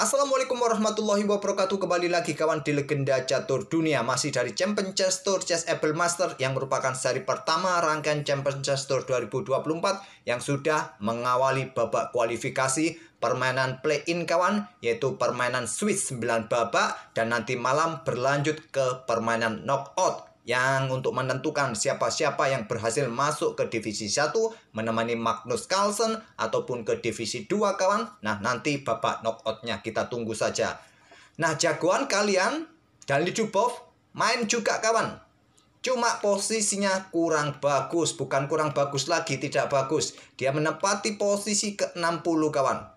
Assalamualaikum warahmatullahi wabarakatuh. Kembali lagi kawan di Legenda Catur Dunia. Masih dari Champion Chess Tour Chess Apple Master yang merupakan seri pertama rangkaian Champion Chess Tour 2024 yang sudah mengawali babak kualifikasi permainan play-in kawan, yaitu permainan Swiss 9 babak dan nanti malam berlanjut ke permainan knockout yang untuk menentukan siapa-siapa yang berhasil masuk ke divisi 1 menemani Magnus Carlsen ataupun ke divisi 2 kawan. Nah, nanti babak knockoutnya kita tunggu saja. Nah, jagoan kalian Daniil Dubov main juga kawan. Cuma posisinya kurang bagus, bukan kurang bagus lagi, tidak bagus. Dia menempati posisi ke-60 kawan.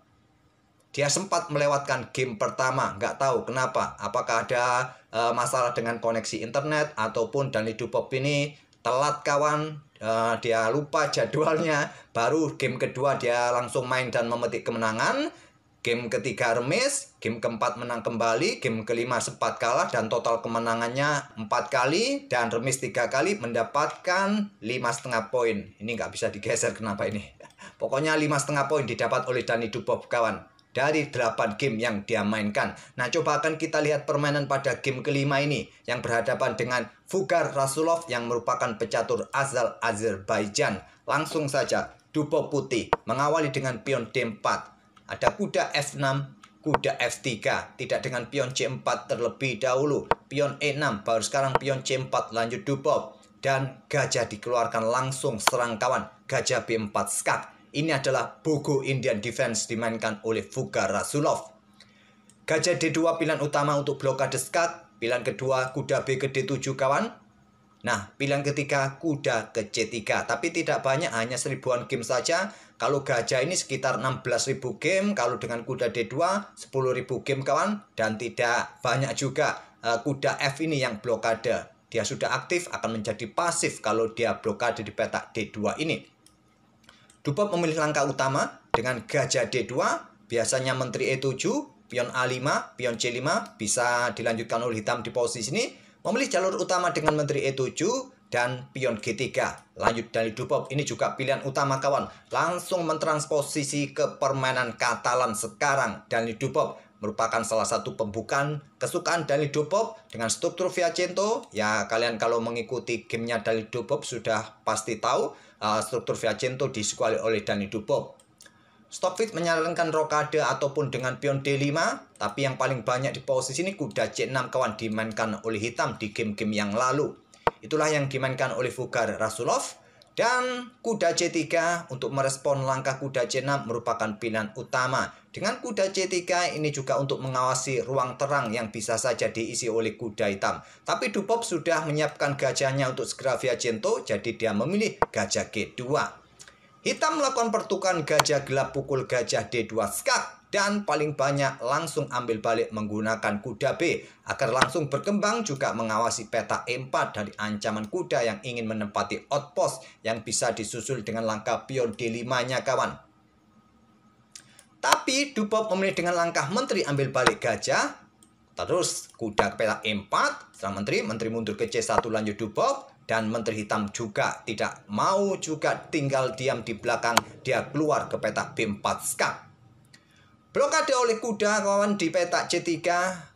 Dia sempat melewatkan game pertama, nggak tahu kenapa. Apakah ada masalah dengan koneksi internet ataupun Daniil Dubov ini telat kawan. Dia lupa jadwalnya. Baru game kedua dia langsung main dan memetik kemenangan. Game ketiga remis, game keempat menang kembali, game kelima sempat kalah dan total kemenangannya 4 kali dan remis 3 kali mendapatkan 5,5 poin. Ini nggak bisa digeser kenapa ini. Pokoknya 5,5 poin didapat oleh Daniil Dubov kawan dari 8 game yang dia mainkan. Nah, coba akan kita lihat permainan pada game kelima ini yang berhadapan dengan Fugar Rasulov yang merupakan pecatur asal Azerbaijan. Langsung saja, Dubov putih mengawali dengan pion D4. Ada kuda F6, kuda F3, tidak dengan pion C4 terlebih dahulu. Pion E6, baru sekarang pion C4 lanjut Dubov. Dan gajah dikeluarkan langsung serang kawan, gajah B4 skak. Ini adalah Bogo Indian Defense dimainkan oleh Fugar Rasulov. Gajah D2 pilihan utama untuk blokade skak. Pilihan kedua kuda B ke D7 kawan. Nah, pilihan ketiga kuda ke C3. Tapi tidak banyak, hanya 1000-an game saja. Kalau gajah ini sekitar 16.000 game. Kalau dengan kuda D2 10.000 game kawan. Dan tidak banyak juga kuda F ini yang blokade. Dia sudah aktif, akan menjadi pasif kalau dia blokade di petak D2 ini. Dubov memilih langkah utama dengan gajah D2, biasanya menteri E7, pion A5, pion C5, bisa dilanjutkan oleh hitam di posisi ini. Memilih jalur utama dengan menteri E7 dan pion G3. Lanjut dari Dubov, ini juga pilihan utama kawan. Langsung mentransposisi ke permainan Katalan sekarang. Daniil Dubov merupakan salah satu pembukaan kesukaan Daniil Dubov dengan struktur Fianchetto. Ya, kalian kalau mengikuti gamenya Daniil Dubov sudah pasti tahu struktur Fianchetto disukai oleh Daniil Dubov. Stockfish menyarankan rokade ataupun dengan pion D5, tapi yang paling banyak di posisi ini kuda C6 kawan dimainkan oleh hitam di game-game yang lalu. Itulah yang dimainkan oleh Fugar Rasulov. Dan kuda C3 untuk merespon langkah kuda C6 merupakan pilihan utama. Dengan kuda C3 ini juga untuk mengawasi ruang terang yang bisa saja diisi oleh kuda hitam. Tapi Dubov sudah menyiapkan gajahnya untuk segera Fianchetto, jadi dia memilih gajah G2. Hitam melakukan pertukaran gajah gelap pukul gajah D2 skak. Dan paling banyak langsung ambil balik menggunakan kuda B agar langsung berkembang, juga mengawasi peta E4 dari ancaman kuda yang ingin menempati outpost yang bisa disusul dengan langkah pion D5-nya kawan. Tapi Dubov memilih dengan langkah menteri ambil balik gajah, terus kuda ke peta E4, setelah menteri mundur ke C1 lanjut Dubov, dan menteri hitam juga tidak mau juga tinggal diam di belakang, dia keluar ke peta B4 skak. Blokade oleh kuda kawan di petak C3.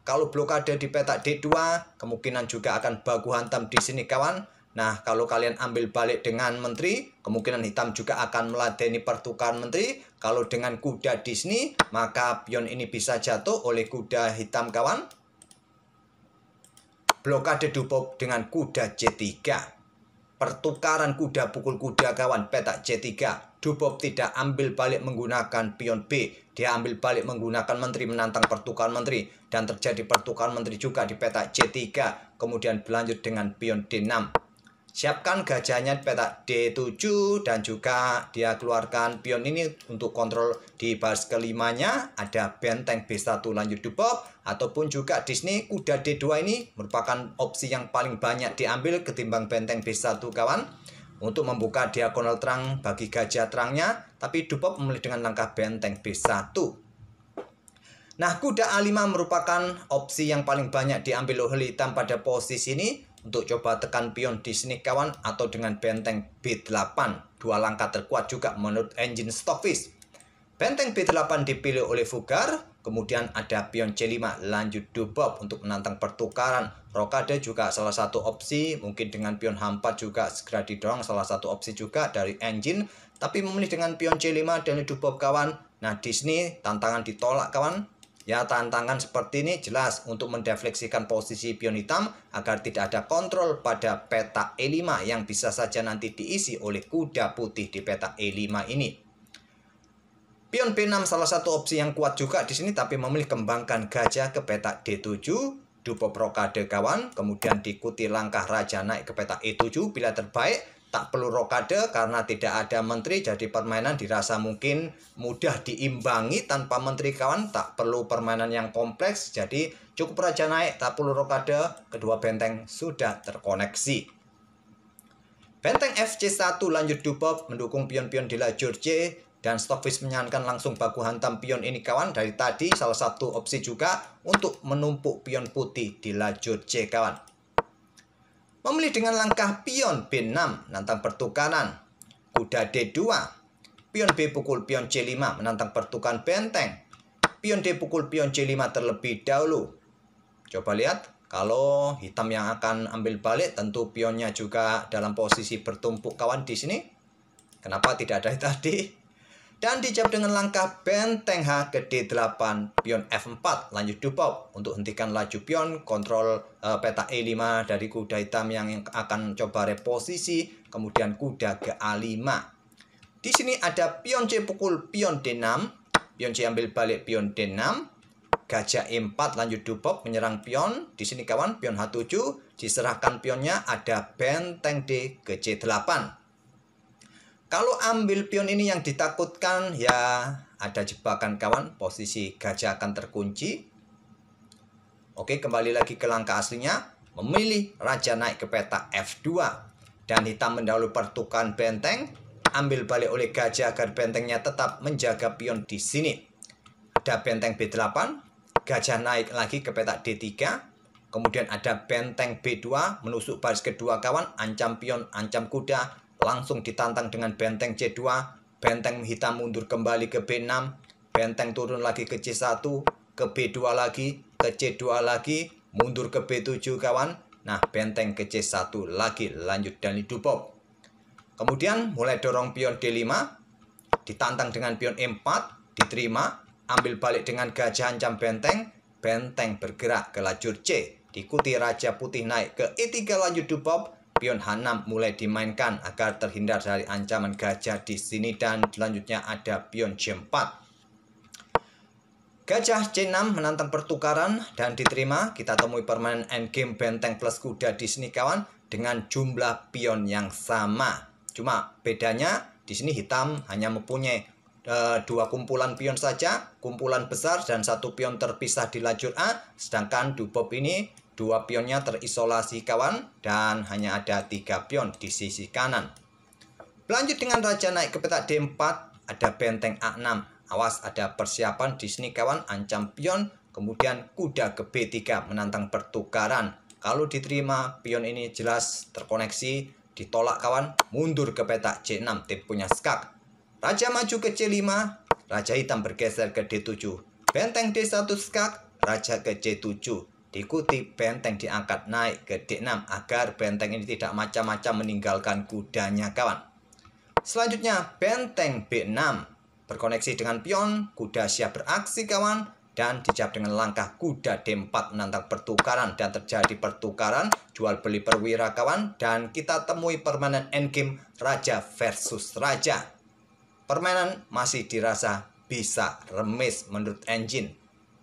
Kalau blokade di petak D2, kemungkinan juga akan baku hantam di sini kawan. Nah, kalau kalian ambil balik dengan menteri, kemungkinan hitam juga akan meladeni pertukaran menteri. Kalau dengan kuda di sini, maka pion ini bisa jatuh oleh kuda hitam kawan. Blokade Dubov dengan kuda C3. Pertukaran kuda pukul kuda kawan petak C3. Dubov tidak ambil balik menggunakan pion B. Dia ambil balik menggunakan menteri menantang pertukaran menteri. Dan terjadi pertukaran menteri juga di petak C3. Kemudian berlanjut dengan pion D6. Siapkan gajahnya di petak D7. Dan juga dia keluarkan pion ini untuk kontrol di baris kelimanya. Ada benteng B1 lanjut Dubov. Ataupun juga di sini kuda D2 ini merupakan opsi yang paling banyak diambil ketimbang benteng B1 kawan. Untuk membuka diagonal terang bagi gajah terangnya. Tapi Dubov memilih dengan langkah benteng B1. Nah, kuda A5 merupakan opsi yang paling banyak diambil oleh hitam pada posisi ini. Untuk coba tekan pion di sini kawan. Atau dengan benteng B8. Dua langkah terkuat juga menurut engine Stockfish. Benteng B8 dipilih oleh Fugar. Kemudian ada pion C5 lanjut dubop untuk menantang pertukaran. Rokade juga salah satu opsi, mungkin dengan pion H4 juga segera didorong, salah satu opsi juga dari engine. Tapi memilih dengan pion C5 dan dubop kawan. Nah di sini tantangan ditolak kawan. Ya tantangan seperti ini jelas untuk mendefleksikan posisi pion hitam agar tidak ada kontrol pada peta E5 yang bisa saja nanti diisi oleh kuda putih di peta E5 ini. Pion B6 salah satu opsi yang kuat juga di sini, tapi memilih kembangkan gajah ke peta D7, dubop rokade kawan, kemudian diikuti langkah raja naik ke peta E7 bila terbaik. Tak perlu rokade karena tidak ada menteri, jadi permainan dirasa mungkin mudah diimbangi tanpa menteri kawan. Tak perlu permainan yang kompleks, jadi cukup raja naik, tak perlu rokade, kedua benteng sudah terkoneksi. Benteng FC1 lanjut dubop mendukung pion-pion di lajur C. Dan Stockfish menyarankan langsung baku hantam pion ini kawan. Dari tadi salah satu opsi juga untuk menumpuk pion putih di lajur C kawan. Memilih dengan langkah pion B6 menantang pertukaran. Kuda D2. Pion B pukul pion C5 menantang pertukaran benteng. Pion D pukul pion C5 terlebih dahulu. Coba lihat, kalau hitam yang akan ambil balik tentu pionnya juga dalam posisi bertumpuk kawan di sini. Kenapa tidak dari tadi? Dan dijawab dengan langkah benteng H ke D8, pion F4, lanjut dubop untuk hentikan laju pion, kontrol peta E5 dari kuda hitam yang akan coba reposisi, kemudian kuda ke A5. Di sini ada pion C pukul pion D6, pion C ambil balik pion D6, gajah E4 lanjut dubop menyerang pion. Di sini kawan, pion H7, diserahkan pionnya, ada benteng D ke C8. Kalau ambil pion ini yang ditakutkan ya ada jebakan kawan, posisi gajah akan terkunci. Oke, kembali lagi ke langkah aslinya, memilih raja naik ke peta F2 dan hitam mendahului pertukaran benteng, ambil balik oleh gajah agar bentengnya tetap menjaga pion di sini. Ada benteng B8, gajah naik lagi ke peta D3, kemudian ada benteng B2 menusuk baris kedua kawan, ancam pion, ancam kuda. Langsung ditantang dengan benteng C2, benteng hitam mundur kembali ke B6, benteng turun lagi ke C1, ke B2 lagi, ke C2 lagi, mundur ke B7 kawan. Nah, benteng ke C1 lagi, lanjut dan dubop. Kemudian mulai dorong pion D5, ditantang dengan pion E4, diterima, ambil balik dengan gajah ancam benteng, benteng bergerak ke lajur C, diikuti raja putih naik ke E3 lanjut dubop. Pion H6 mulai dimainkan agar terhindar dari ancaman gajah di sini, dan selanjutnya ada pion C4. Gajah C6 menantang pertukaran dan diterima. Kita temui permainan endgame benteng plus kuda di sini kawan dengan jumlah pion yang sama. Cuma bedanya di sini hitam hanya mempunyai dua kumpulan pion saja, kumpulan besar dan satu pion terpisah di lajur A, sedangkan dubop ini dua pionnya terisolasi kawan dan hanya ada 3 pion di sisi kanan. Berlanjut dengan raja naik ke peta D4, ada benteng A6. Awas, ada persiapan di sini kawan, ancam pion, kemudian kuda ke B3 menantang pertukaran. Kalau diterima, pion ini jelas terkoneksi, ditolak kawan, mundur ke peta C6, tim punya skak. Raja maju ke C5, raja hitam bergeser ke D7. Benteng D1 skak, raja ke C7. Diikuti benteng diangkat naik ke D6 agar benteng ini tidak macam-macam meninggalkan kudanya kawan. Selanjutnya benteng B6 berkoneksi dengan pion, kuda siap beraksi kawan, dan dijawab dengan langkah kuda D4 menantang pertukaran, dan terjadi pertukaran jual beli perwira kawan, dan kita temui permainan endgame raja versus raja. Permainan masih dirasa bisa remis menurut engine.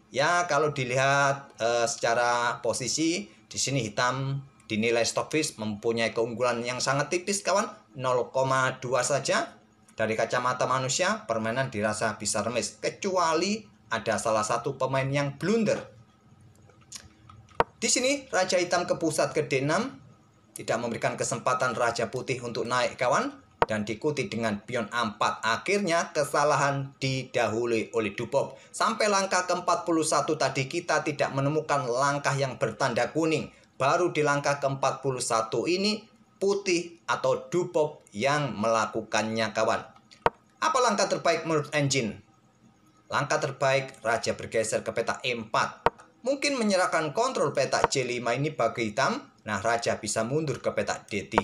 Ya, kalau dilihat secara posisi di sini hitam dinilai Stockfish mempunyai keunggulan yang sangat tipis kawan, 0,2 saja. Dari kacamata manusia, permainan dirasa bisa remis kecuali ada salah satu pemain yang blunder. Di sini raja hitam ke pusat ke D6, tidak memberikan kesempatan raja putih untuk naik kawan, dan diikuti dengan pion A4. Akhirnya kesalahan didahului oleh dubop. Sampai langkah ke-41 tadi kita tidak menemukan langkah yang bertanda kuning. Baru di langkah ke-41 ini putih atau dubop yang melakukannya kawan. Apa langkah terbaik menurut engine? Langkah terbaik, raja bergeser ke peta E4. Mungkin menyerahkan kontrol peta C5 ini bagi hitam. Nah, raja bisa mundur ke peta D3.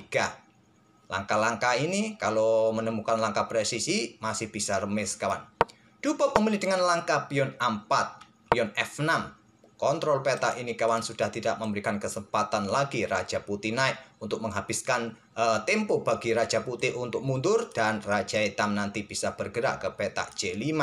Langkah-langkah ini kalau menemukan langkah presisi masih bisa remis kawan. Dubov memilih dengan langkah pion A4, pion F6. Kontrol peta ini kawan sudah tidak memberikan kesempatan lagi raja putih naik untuk menghabiskan tempo bagi raja putih untuk mundur, dan raja hitam nanti bisa bergerak ke peta C5.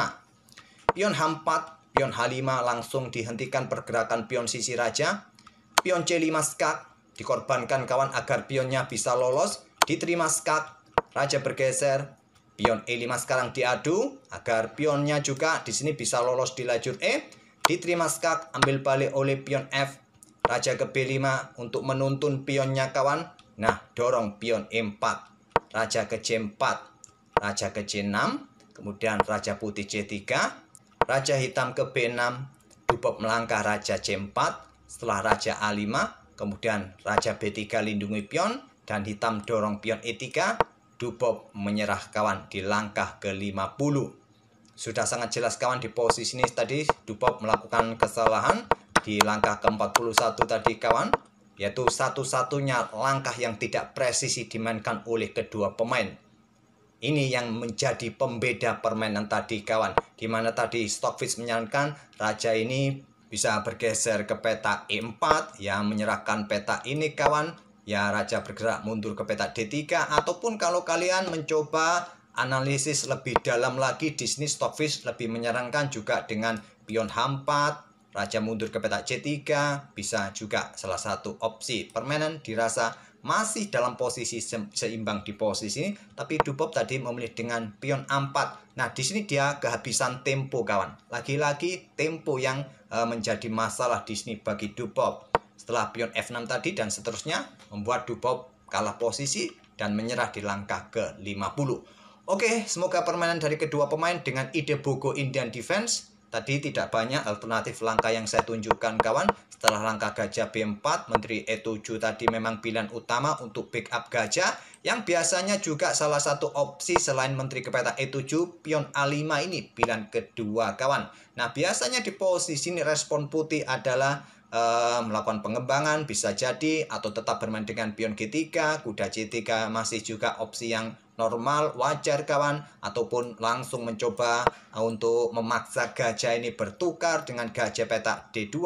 Pion H4, pion H5 langsung dihentikan pergerakan pion sisi raja. Pion C5 skak dikorbankan kawan agar pionnya bisa lolos. Diterima skak, raja bergeser. Pion E5 sekarang diadu agar pionnya juga di sini bisa lolos di lajur E. Diterima skak, ambil balik oleh pion F. Raja ke B5 untuk menuntun pionnya kawan. Nah, dorong pion E4. Raja ke C4, raja ke C6, kemudian raja putih C3. Raja hitam ke B6, Dubov melangkah raja C4, setelah raja A5, kemudian raja B3 lindungi pion, dan hitam dorong pion E3, Dubov menyerah kawan di langkah ke-50. Sudah sangat jelas kawan di posisi ini tadi Dubov melakukan kesalahan di langkah ke-41 tadi kawan, yaitu satu-satunya langkah yang tidak presisi dimainkan oleh kedua pemain. Ini yang menjadi pembeda permainan tadi kawan, dimana tadi Stockfish menyarankan raja ini bisa bergeser ke peta E4, ya menyerahkan peta ini kawan, ya raja bergerak mundur ke peta D3, ataupun kalau kalian mencoba analisis lebih dalam lagi di sini Stockfish lebih menyarankan juga dengan pion H4, raja mundur ke peta C3, bisa juga salah satu opsi. Permainan dirasa masih dalam posisi seimbang di posisi ini, tapi Dubov tadi memilih dengan pion A4. Nah, di sini dia kehabisan tempo kawan. Lagi-lagi tempo yang menjadi masalah di sini bagi Dubov. Setelah pion F6 tadi dan seterusnya membuat Dubov kalah posisi dan menyerah di langkah ke-50. Oke, semoga permainan dari kedua pemain dengan ide Bogo Indian Defense tadi tidak banyak alternatif langkah yang saya tunjukkan kawan. Setelah langkah gajah B4, menteri E7 tadi memang pilihan utama untuk backup gajah, yang biasanya juga salah satu opsi selain menteri ke peta E7, pion A5 ini pilihan kedua kawan. Nah, biasanya di posisi ini respon putih adalah melakukan pengembangan bisa jadi, atau tetap bermain dengan pion G3, kuda C3 masih juga opsi yang normal, wajar kawan, ataupun langsung mencoba untuk memaksa gajah ini bertukar dengan gajah peta D2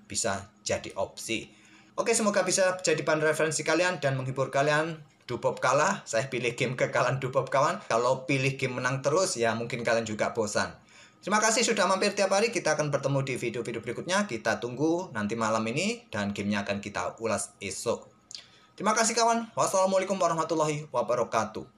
bisa jadi opsi. Oke, semoga bisa jadi bahan referensi kalian dan menghibur kalian. Dubov kalah, saya pilih game kekalahan Dubov kawan. Kalau pilih game menang terus ya mungkin kalian juga bosan. Terima kasih sudah mampir tiap hari. Kita akan bertemu di video-video berikutnya. Kita tunggu nanti malam ini dan gamenya akan kita ulas esok. Terima kasih kawan. Wassalamualaikum warahmatullahi wabarakatuh.